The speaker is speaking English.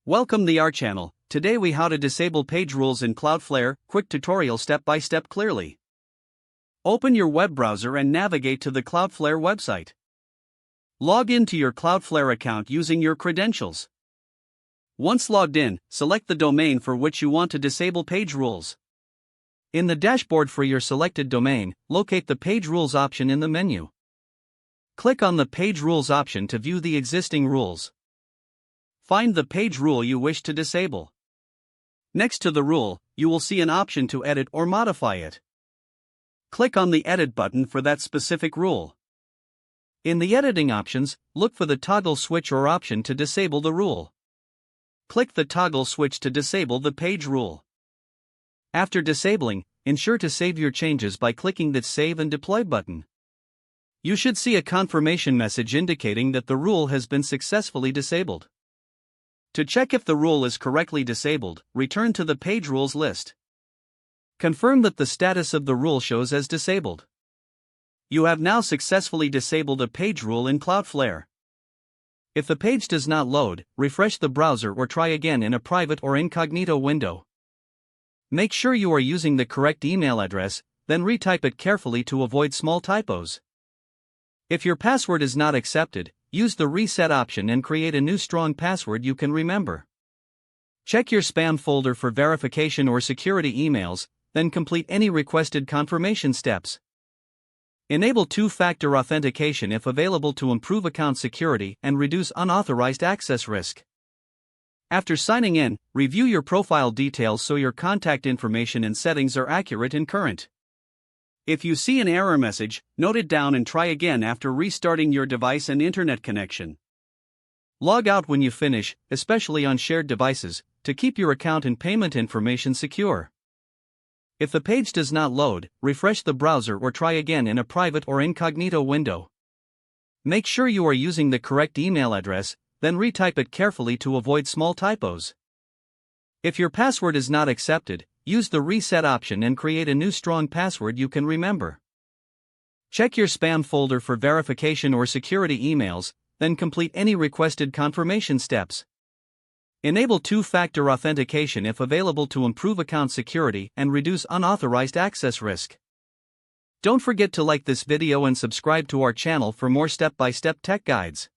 Welcome to our channel. Today we how to disable page rules in Cloudflare, quick tutorial step by step clearly. Open your web browser and navigate to the Cloudflare website. Log into your Cloudflare account using your credentials. Once logged in, select the domain for which you want to disable page rules. In the dashboard for your selected domain, locate the page rules option in the menu. Click on the page rules option to view the existing rules. Find the page rule you wish to disable. Next to the rule, you will see an option to edit or modify it. Click on the Edit button for that specific rule. In the editing options, look for the toggle switch or option to disable the rule. Click the toggle switch to disable the page rule. After disabling, ensure to save your changes by clicking the Save and Deploy button. You should see a confirmation message indicating that the rule has been successfully disabled. To check if the rule is correctly disabled, return to the page rules list. Confirm that the status of the rule shows as disabled. You have now successfully disabled a page rule in Cloudflare. If the page does not load, refresh the browser or try again in a private or incognito window. Make sure you are using the correct email address, then retype it carefully to avoid small typos. If your password is not accepted, use the reset option and create a new strong password you can remember. Check your spam folder for verification or security emails, then complete any requested confirmation steps. Enable two-factor authentication if available to improve account security and reduce unauthorized access risk. After signing in, review your profile details so your contact information and settings are accurate and current. If you see an error message, note it down and try again after restarting your device and internet connection. Log out when you finish, especially on shared devices, to keep your account and payment information secure. If the page does not load, refresh the browser or try again in a private or incognito window. Make sure you are using the correct email address, then retype it carefully to avoid small typos. If your password is not accepted, use the reset option and create a new strong password you can remember. Check your spam folder for verification or security emails, then complete any requested confirmation steps. Enable two-factor authentication if available to improve account security and reduce unauthorized access risk. Don't forget to like this video and subscribe to our channel for more step-by-step tech guides.